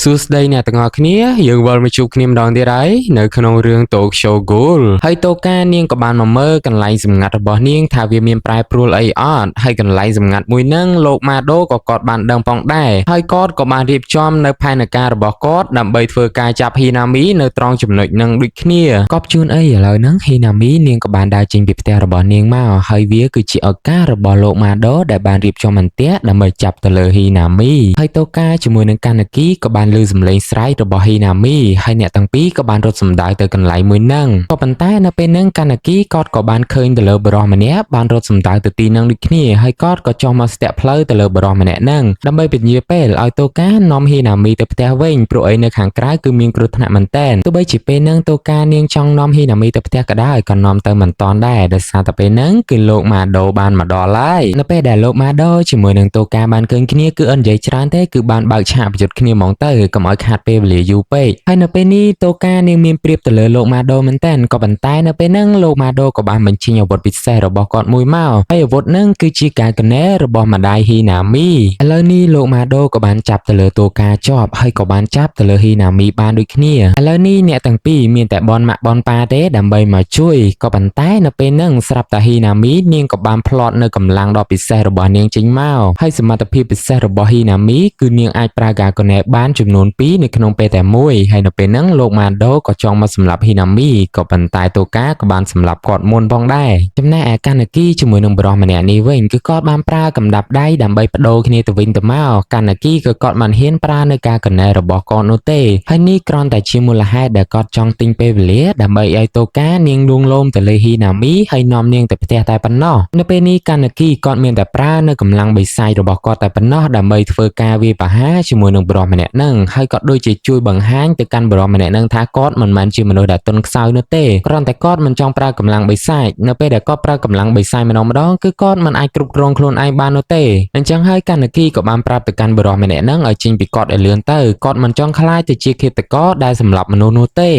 សួស្តីអ្នកទាំងអស់គ្នាយើងវិលមកជួបគ្នាម្ដងទៀតហើយនៅក្នុងរឿងតូក Show Ghoul ហើយតូកានាងក៏បានមកមើលកន្លែងសម្ងាត់របស់នាងថាវាមានប្រែប្រួលអីអត់ហើយកន្លែងសម្ងាត់មួយហ្នឹងលោកម៉ាដូក៏គាត់បានដឹងផងដែរហើយគាត់ក៏បានរៀបចំនៅផែនការរបស់គាត់ដើម្បីធ្វើការចាប់ហ៊ីណាមីនៅត្រង់ចំណុចហ្នឹងដូចគ្នាក៏ជួនអីឥឡូវហ្នឹងហ៊ីណាមីនាងក៏បានដើរចេញពីផ្ទះរបស់នាងមកហើយវាគឺជាឱកាសរបស់លោកម៉ាដូដែលបានរៀបចំអន្ទាក់ដើម្បីចាប់ទៅលើហ៊ីណាមីហើយតូកាជាមួយនឹងកាណាគីក៏បានឮសំឡេងស្រែករបស់ហ៊ីណាមីហើយអ្នកទាំងពីរក៏បានរត់សម្ដៅទៅកន្លែងមួយហ្នឹងក៏ប៉ុន្តែនៅពេលហ្នឹងកាណាគីគាត់ក៏បានឃើញទៅលើបរិសម្នាក់បានរត់សម្ដៅទៅទីហ្នឹងដូចគ្នាហើយគាត់ក៏ចុះមកស្ទាក់ផ្លូវទៅលើបរិសម្នាក់ហ្នឹងដើម្បីពន្យាពេលឲ្យតូកានាំហ៊ីណាមីទៅផ្ទះវិញព្រោះអីនៅខាងក្រៅគឺមានគ្រោះថ្នាក់មែនតើទោះបីជាពេលហ្នឹងតូកានាងចង់នាំហ៊ីណាមីទៅផ្ទះក៏ដោយក៏នាំទៅមិនតាន់ដែរដោយសារតែពេលហ្នឹងគឺលោកម៉ាដូបានមកដល់ហើយនៅពេលដែលលោកម៉ាដូជាមួយនឹងតូកាបានឃើញគ្នាគឺអត់និយាយច្រើនទេគឺបានបើកឆាកប្រយុទ្ធគ្នាហ្មងទៅកុំឲ្យខាតពេលវេលាយូរពេកហើយនៅពេលនេះតូកានាងមានប្រៀបទៅលើលោកម៉ាដូមែនតើក៏ប៉ុន្តែនៅពេលហ្នឹងលោកម៉ាដូក៏បានបញ្ចេញអាវុធពិសេសរបស់គាត់មួយមកហើយអាវុធហ្នឹងគឺជាការកណែរបស់ម្ដាយហ៊ីណាមីឥឡូវនេះលោកម៉ាដូក៏បានចាប់ទៅលើតូកាជាប់ហើយក៏បានចាប់ទៅលើហ៊ីណាមីបានដូចគ្នាឥឡូវនេះអ្នកទាំងពីរមានតែបនម៉ាក់បនប៉ាទេដើម្បីមកជួយក៏ប៉ុន្តែនៅពេលហ្នឹងស្រាប់តែហ៊ីណាមីនាងក៏បានផ្្លាត់នៅកម្លាំងដ៏ពិសេសរបស់នាងចេញមកហើយសមត្ថភាពពិសេសរបស់ហ៊ីណាមីគឺនាងអាចប្រើការកណែបានចំនួន2នៅក្នុងពេលតែមួយហើយនៅពេលហ្នឹងលោកម៉ាដូក៏ចង់មកសម្លាប់ហ៊ីណាមីក៏ប៉ុន្តែតូកាក៏បានសម្លាប់គាត់មុនផងដែរចំណែកឯកាណាគីជាមួយនឹងបរិសម្នាក់នេះវិញគឺគាត់បានប្រើកម្ដាប់ដៃដើម្បីបដូរគ្នាទៅវិញទៅមកកាណាគីក៏គាត់មិនហ៊ានប្រើនៅការកណែរបស់គាត់នោះទេហើយនេះគ្រាន់តែជាមូលហេតុដែលគាត់ចង់ទិញពេលវេលាដើម្បីឲ្យតូកានាងលួងលោមទៅលើហ៊ីណាមីហើយនាំនាងទៅផ្ទះតែប៉ុណ្ណោះនៅពេលនេះកាណាគីគាត់មានតែប្រើនៅកម្លាំងបិសាចរបស់គាត់តែប៉ុណ្ណោះដើម្បីធ្វើការវាយប្រហារជាមួយនឹងបរិសម្នាក់ហ្នឹងហើយគាត់ដូចជាជួយបង្ហាញទៅកាន់បរិសម្នាក់ហ្នឹងថាគាត់មិនមែនជាមនុស្សដែលទន់ខ្សោយនោះទេគ្រាន់តែគាត់មិនចង់ប្រើកម្លាំងបិសាចនៅពេលដែលគាត់ប្រើកម្លាំងបិសាចម្ដងគឺគាត់មិនអាចគ្រប់គ្រងខ្លួនឯងបាននោះទេអញ្ចឹងហើយកាណាគីក៏បានប្រាប់ទៅកាន់បរិសម្នាក់ហ្នឹងឲ្យចេញពីគាត់ឲ្យលឿនទៅគាត់មិនចង់ខ្លាចទៅជាឃាតករដែលសម្លាប់មនុស្សនោះទេ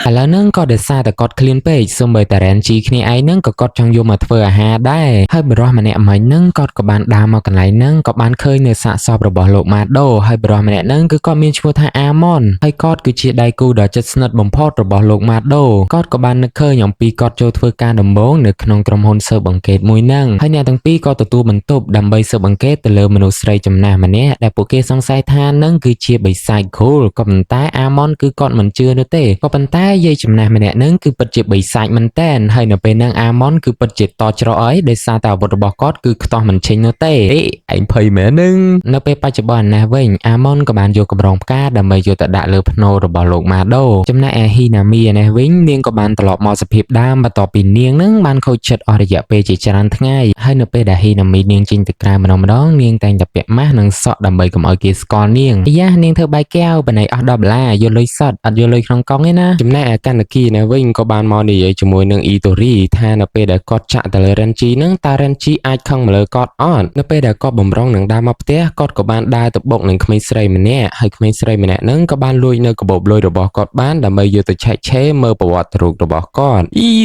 ឥឡូវហ្នឹងក៏ដោយសារតែគាត់ឃ្លានពេកសូម្បីតែរ៉ែនជីគ្នាឯងហ្នឹងក៏គាត់ចង់យកមកធ្វើអាហារដែរហើយបរិសម្នាក់មិញហ្នឹងគាត់ក៏បានដើរមកកន្លែងហ្នឹងក៏បានឃើញនៅសាកសពរបស់លោកម៉ាដូហើយបរិសម្នាក់ហ្នឹងគឺគាត់មានឈ្មោះថាអាម៉ុនហើយគាត់គឺជាដៃគូដ៏ជិតស្និទ្ធបំផុតរបស់លោកម៉ាដូគាត់ក៏បាននឹកឃើញអំពីគាត់ចូលធ្វើការដំបូងនៅក្នុងក្រុមហ៊ុនស៊ើបអង្កេតមួយហ្នឹងហើយអ្នកទាំងពីរក៏ទទួលបន្ទុកដើម្បីស៊ើបអង្កេតទៅលើមនុស្សស្រីចំណាស់ម្នាក់ដែលពួកគេសង្ស័យថានឹងគឺជាបិសាចគោលក៏ប៉ុន្តែអាម៉ុនគឺគាត់មិនជឿនោះទេក៏ប៉ុន្តែយាយចំណាស់ម្នាក់ហ្នឹងគឺពិតជាបិសាចមែនតែនហើយនៅពេលហ្នឹងអាម៉ុនគឺពិតជាតច្រកអីដោយសារតែអាវុធរបស់គាត់គឺខ្ទាស់មិនចេញនោះទេឯងភ័យមែននឹងនៅពេលបច្ចុប្បន្នណាវិញអាម៉ុនក៏បានយកកម្រងផ្កាដើម្បីយកទៅដាក់លើភ្នូររបស់លោកម៉ាដូចំណែកឯហ៊ីណាមីនេះវិញនាងក៏បានត្រឡប់មកសភាពដើមបន្ទាប់ពីនាងហ្នឹងបានខូចចិត្តអស់រយៈពេលជាច្រើនថ្ងៃហើយនៅពេលដែលហ៊ីណាមីនាងចេញទៅក្រៅម្ដងនាងតែងតែពាក់ម៉ាស់និងសក់ដើម្បីកុំឲ្យគេស្គាល់នាងយ៉ានាងធ្វើបាយកែវបណ្ណៃអស់$10យកលុយសុទ្ធអត់យកលុយក្នុងកង់ទេណាចំណែកឯកាណាគីនៅវិញក៏បានមកនិយាយជាមួយនឹងអ៊ីតូរីថានៅពេលដែលគាត់ចាក់ទៅលើរ៉ែនជីហ្នឹងតើរ៉ែនជីអាចខឹងមកលើគាត់អត់នៅពេលដែលគាត់បំរុងនឹងដើរមកផ្ទះគាត់ក៏បានដើរទៅបុកនឹងក្មេងស្រីម្នាក់ហើយក្មេងស្រីម្នាក់ហ្នឹងក៏បានលួចនៅកាបូបលុយរបស់គាត់បានដើម្បីយកទៅឆែកឆេរមើលប្រវត្តិរូបរបស់គាត់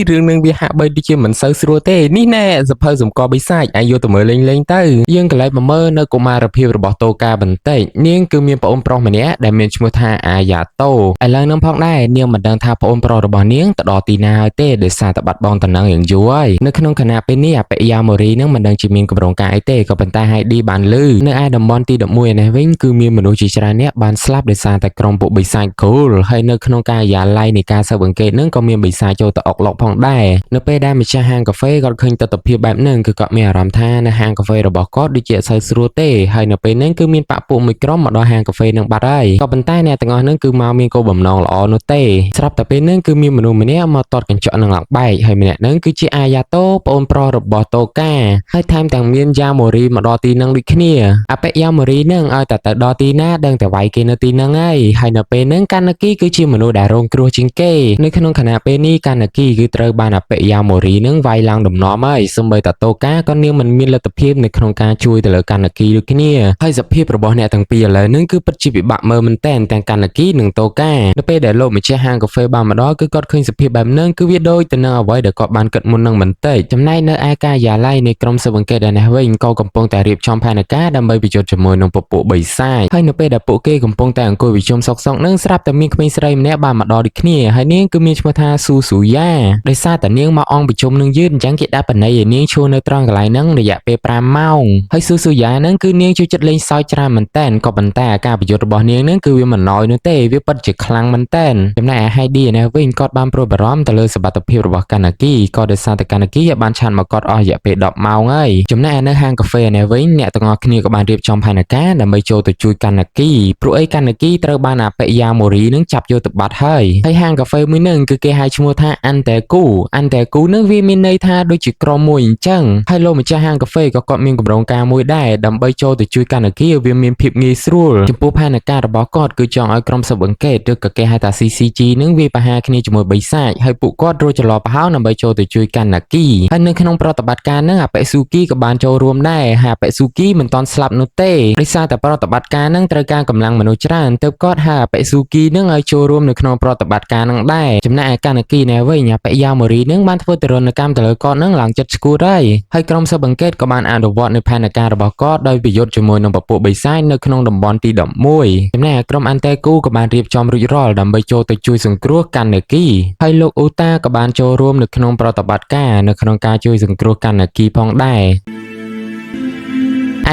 រឿងនឹងវាហាក់បីដូចជាមិនសូវស្រួលទេនេះណែសភៅសម្គាល់បិសាចអាចយកទៅមើលលេងទៅយើងកន្លែងមកមើលនៅកុមារភាពរបស់តូកាបន្តិចនាងគឺមានប្អូនប្រុសម្នាក់ដែលមានឈ្មោះថាអាយ៉ាតូឥឡូវនឹងផងដែរនាងមិនដឹងថាប្អូនប្រុសរបស់នាងទៅដល់ទីណាហើយទេដោយសារតែបាត់បង់តំណែងយ៉ាងយូរហើយនៅក្នុងគណៈពេលនេះអបិយាម៉ូរីនឹងមិនដឹងជាមានកម្រងការអីទេក៏ប៉ុន្តែហៃឌីបានឮនៅឯតំបន់ទី11នេះវិញគឺមានមនុស្សជាច្រើនអ្នកបានស្លាប់ដោយសារតែក្រុមពួកបិសាចគោលហើយនៅក្នុងការិយាល័យនៃការស៊ើបអង្កេតនឹងក៏មានបិសាចចូលទៅអុកឡុកផងដែរនៅពេលដែលម្ចាស់ហាងកាហ្វេគាត់ឃើញទស្សនវិជ្ជាបែបហ្នឹងគឺគាត់មានអារម្មណ៍ថានៅហាងកាហ្វេរបស់គាត់ដូចជាអត់សូវស្រួលទេហើយនៅពេលហ្នឹងគឺមានបាក់ពួកមួយក្រុមមកដល់ហាងកាហ្វេនឹងបាត់ហើយក៏ប៉ុន្តែអ្នកទាំងអស់ហ្នឹងគឺមកមានគោលបំណងល្អនោះទេស្រាប់តែពេលហ្នឹងគឺមានមនុស្សម្នាក់មកទាត់កញ្ចក់នឹងឡើងបែកហើយម្នាក់ហ្នឹងគឺជាអាយ៉ាតូប្អូនប្រុសរបស់តូកាហើយថែមទាំងមានយ៉ាម៉ូរីមកដល់ទីហ្នឹងដូចគ្នាអបិយ៉ាម៉ូរីហ្នឹងឲ្យតែទៅដល់ទីណាដឹងតែវាយគេនៅទីហ្នឹងហើយនៅពេលហ្នឹងកាណាគីគឺជាមនុស្សដែលរងគ្រោះជាងគេនៅក្នុងខណៈពេលនេះកាណាគីគឺត្រូវបានអបិយ៉ាម៉ូរីហ្នឹងវាយឡើងដំណំហើយសូម្បីតែតូកាក៏នាងមិនមានលទ្ធភាពនៅក្នុងការជួយទៅលើកាណាគីដូចគ្នាហើយសភាពរបស់អ្នកទាំងពីរឥឡូវហ្នឹងគឺពិតជាពិបាកមើលមែនតែនទាំងកាណាគីនិងតូកានៅពេលដែលលោកម្ចាស់ហាងកាហ្វេ បានម្ដងគឺគាត់ឃើញសភាពបែបហ្នឹងគឺវាដូចទៅនឹងអ្វីដែលគាត់បានគិតមុននឹងបន្តិចចំណែកនៅឯការិយាល័យនៃក្រុមស៊ើបអង្កេតឯនេះវិញក៏កំពុងតែរៀបចំផែនការដើម្បីបញ្ជូនជាមួយនឹងពពួកបិសាចហើយនៅពេលដែលពួកគេកំពុងតែអង្គុយប្រជុំសុកៗនឹងស្រាប់តែមានក្មេងស្រីម្នាក់បានមកដល់ដូចគ្នាហើយនាងគឺមានឈ្មោះថាស៊ូស៊ូយ៉ាដោយសារតែនាងមកអង្គប្រជុំនឹងយឺតអញ្ចឹងគេដាក់បណ្ណៃឲ្យនាងឈរនៅត្រង់កន្លែងហ្នឹងរយៈពេល5ម៉ោងហើយស៊ូស៊ូយ៉ាហ្នឹងគឺនាងជួយចិត្តលេងសើចច្រើនមែនតើក៏ប៉ុន្តែអាការប្រយុទ្ធរបស់នាងហ្នឹងគឺវាមិនណយនោះទេវាពិតជាខ្លាំងមែនតើចំណែកឯ Heidi នេះវិញគាត់បានព្រួយបារម្ភទៅលើសុខភាពរបស់កាណាគីក៏ដោយសារតែកាណាគីបានឆាន់មកគាត់អស់រយៈពេល10ម៉ោងហើយចំណែកឯនៅហាងកាហ្វេនេះវិញអ្នកទាំងអស់គ្នាក៏បានរៀបចំផែនការដើម្បីចូលទៅជួយកាណាគីព្រោះអីកាណាគីត្រូវបានអាបិយាម៉ូរីនឹងចាប់យកទៅបាត់ហើយហាងកាហ្វេមួយនឹងគឺគេហៅឈ្មោះថាអាន់តេគូនឹងវាមានន័យថាដូចជាក្រុមមួយអញ្ចឹងហើយលោកម្ចាស់ហាងកាហ្វេក៏គាត់មានគម្រោងការមួយដែរដើម្បីចូលទៅជួយកាណាគីឲ្យវាមានភាពងាយស្រួលចំពោះផែនការរបស់គាត់គឺចង់ឲ្យក្រុមស៊ើបអង្កេតឬក៏គេហៅថា CCG នឹងវាប្រហារគ្នាជាមួយបិសាចហើយពួកគាត់រួចច្រឡោប្រហោងដើម្បីចូលទៅជួយកាណាគីហើយនៅក្នុងប្រតិបត្តិការនឹងអាបិស៊ូគីក៏បានចូលរួមដែរហើយអាបិស៊ូគីមិនទាន់ស្លាប់នោះទេដោយសារតែប្រតិបត្តិការនឹងត្រូវការកម្លាំងមនុស្សច្រើនទើបគាត់ហៅអាបិស៊ូគីនឹងឲ្យចូលរួមនៅក្នុងប្រតិបត្តិការនឹងដែរចំណែកឯកាណាគីនេះវិញអាបិយាម៉ូរីនឹងបានធ្វើទរណកម្មទៅលើគាត់នឹងឡើងចិត្តស្គូតហើយក្រុមស៊ើបអង្កេតក៏បានអនុវត្តនៅផែនការរបស់គាត់ដោយប្រយុទ្ធជាមួយនឹងពពួកបិសាចនៅក្នុងតំបន់ទី11ចំណែកឯក្រុមអាន់តេគូក៏បានរៀបចំរួចរាល់ដើម្បីចូលទៅជួយសង្គ្រោះកាណាគីហើយលោកអូតាក៏បានចូលរួមនៅក្នុងប្រតិបត្តិការនៅក្នុងការជួយសង្គ្រោះកាណាគីផងដែរ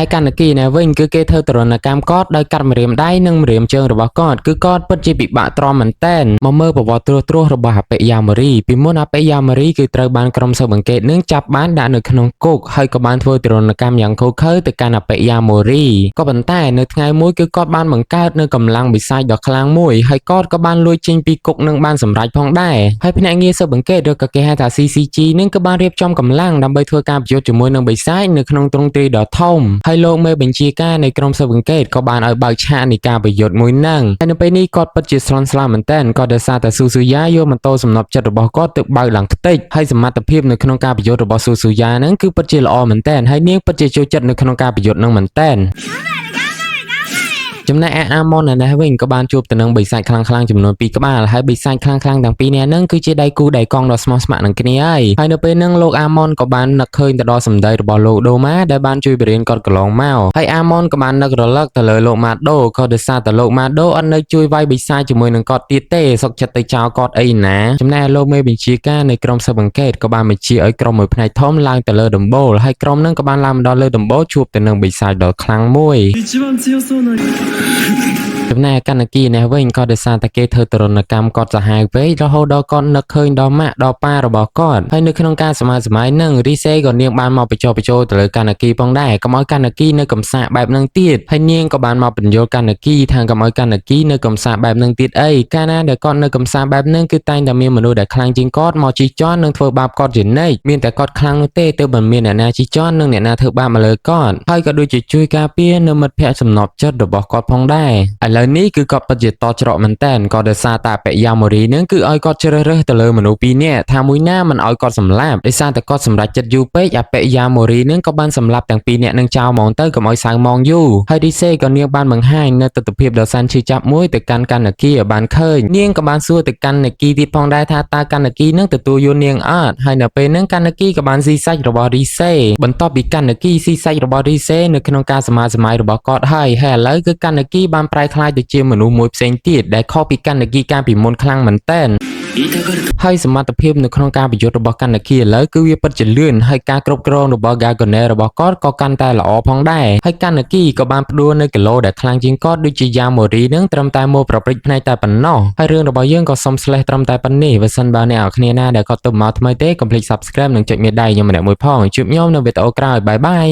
ឯកាណាគីនេះវិញគឺគេធ្វើទរណកម្មគាត់ដោយកាត់ម្រាមដៃនិងម្រាមជើងរបស់គាត់គឺគាត់ពិតជាពិបាកទ្រាំមែនតែនមកមើលប្រវត្តិត្រួសរបស់អាបិយាម៉ូរីពីមុនអាបិយាម៉ូរីគឺត្រូវបានក្រុមស៊ើបអង្កេតនឹងចាប់បានដាក់នៅក្នុងគុកហើយក៏បានធ្វើទរណកម្មយ៉ាងឃោរឃៅទៅកាន់អាបិយាម៉ូរីក៏ប៉ុន្តែនៅថ្ងៃមួយគឺគាត់បានបង្កើតនៅកម្លាំងបិសាចដ៏ខ្លាំងមួយហើយគាត់ក៏បានលួចចេញពីគុកនឹងបានសម្រេចផងដែរហើយភ្នាក់ងារស៊ើបអង្កេតឬក៏គេហៅថា CCG នឹងក៏បានរៀបចំកម្លាំងដើម្បីធ្វើការប្រយុទ្ធជាមួយនឹងបិសាចនៅក្នុងទ្រង់ទ្រាយដ៏ធំហើយលោកមេបញ្ជាការនៃក្រុមស៊ើបអង្កេតក៏បានឲ្យបើកឆាកនៃការប្រយុទ្ធមួយហ្នឹងហើយនៅពេលនេះគាត់ពិតជាស្លន់ស្លោមែនតើក៏ដោយសារតែស៊ូស៊ូយ៉ាយកម៉ូតូសំណប់ចិត្តរបស់គាត់ទៅបើកឡើងខ្ទេចហើយសមត្ថភាពនៅក្នុងការប្រយុទ្ធរបស់ស៊ូស៊ូយ៉ាហ្នឹងគឺពិតជាល្អមែនតើហើយនាងពិតជាចូលចិត្តនៅក្នុងការប្រយុទ្ធហ្នឹងមែនតើចំណែកឯអាម៉ុននេះវិញក៏បានជួបទៅនឹងបិសាចខ្លាំងៗចំនួន2ក្បាលហើយបិសាចខ្លាំងៗទាំងពីរនាក់ហ្នឹងគឺជាដៃគូដៃកង់ដ៏ស្មោះស្ម័គ្រនឹងគ្នាហើយនៅពេលហ្នឹងលោកអាម៉ុនក៏បាននឹកឃើញទៅដល់សម្ដីរបស់លោកដូម៉ាដែលបានជួយបរៀនគាត់កន្លងមកហើយអាម៉ុនក៏បាននឹករលឹកទៅលើលោកម៉ាដូក៏ដោយសារតែលោកម៉ាដូអត់នៅជួយវាយបិសាចជាមួយនឹងគាត់ទៀតទេសុកចិត្តទៅចោលគាត់អីណាចំណែកលោកមេបញ្ជាការនៃក្រុមស៊ើបអង្កេតក៏បានបញ្ជាឲ្យក្រុមមួយផ្នែកធំឡើងទៅលើដំបូលហើយក្រុមហ្នឹងក៏បានឡើងមកដល់លើដំបូលជួបទៅនឹងបិសាចដ៏ខ្លាំងមួយចំណែកកាណាគីនេះវិញក៏ដោយសារតែគេធ្វើទរណកម្មគាត់សាហាវពេករហូតដល់គាត់នឹកឃើញដល់ម៉ាក់ដល់ប៉ារបស់គាត់ហើយនៅក្នុងការសម័យហ្នឹងរីសេក៏នាងបានមកបញ្ចុះបញ្ចូលទៅលើកាណាគីផងដែរកុំឲ្យកាណាគីនៅកំសាកបែបហ្នឹងទៀតហើយនាងក៏បានមកបញ្យល់កាណាគីថាកុំឲ្យកាណាគីនៅកំសាកបែបហ្នឹងទៀតអីកាលណាដែលគាត់នៅកំសាកបែបហ្នឹងគឺតែងតែមានមនុស្សដែលខ្លាំងជាងគាត់មកជិះជាន់និងធ្វើបាបគាត់ជានិច្ចមានតែគាត់ខ្លាំងនោះទេទើបមិនមានអ្នកណាជិះជាន់និងអ្នកណាធ្វើបាបមកលើគាត់ហើយក៏ដូចជាជួយការពារនៅមិត្តភ័ក្តិសំណប់ចិត្តរបស់គាត់ផងដែរឥឡូវនេះគឺគាត់ពិតជាតច្រកមែនតើក៏ដោយសារតែបិយាម៉ូរីនឹងគឺឲ្យគាត់ជ្រើសរើសទៅលើមនុស្សពីរនាក់ថាមួយណាមិនឲ្យគាត់សម្លាប់ដោយសារតែគាត់សម្រេចចិត្តយូរពេកអាបិយាម៉ូរីនឹងក៏បានសម្លាប់ទាំងពីរនាក់នឹងចោលហ្មងទៅកុំឲ្យសៅហ្មងយូរហើយឌីសេក៏នាងបានបង្ហាញនៅទស្សនវិជ្ជាដ៏សែនឈឺចាប់មួយទៅកាន់កាណាគីឲ្យបានឃើញនាងក៏បានសួរទៅកាន់កាណាគីទៀតផងដែរថាតើកាណាគីនឹងទទួលយល់នាងអត់ហើយនៅពេលហ្នឹងកាណាគីក៏បានស៊ីសាច់របស់ឌីសេបន្ទាប់ពីកាណាគីស៊ីសាច់របស់ឌីសេនៅក្នុងការសមាសម័យរបស់គាត់ហើយឥឡូវគឺកាណាគីបានប្រែក្លាយទៅជាមនុស្សមួយផ្សេងទៀតដែលខុសពីកាណាគីកាលពីមុនខ្លាំងមែនតើហើយសមត្ថភាពនៅក្នុងការប្រយុទ្ធរបស់កាណាគីឥឡូវគឺវាពិតជាលឿនហើយការគ្រប់គ្រងរបស់ Gargoyle របស់គាត់ក៏កាន់តែល្អផងដែរហើយកាណាគីក៏បានផ្ដួលនៅគីឡូដែលខ្លាំងជាងគាត់ដូចជាយ៉ាម៉ូរីនឹងត្រឹមតែមកប្រព្រឹត្តផ្នែកតែប៉ុណ្ណោះហើយរឿងរបស់យើងក៏សុំ slash ត្រឹមតែប៉ុណ្នេះបើសិនបើអ្នកនរគ្នាណាដែលគាត់ទៅមកថ្មីទេកុំភ្លេច subscribe និងចុចមេដៃខ្ញុំម្នាក់មួយផងជួបខ្ញុំនៅវីដេអូក្រោយបាយបាយ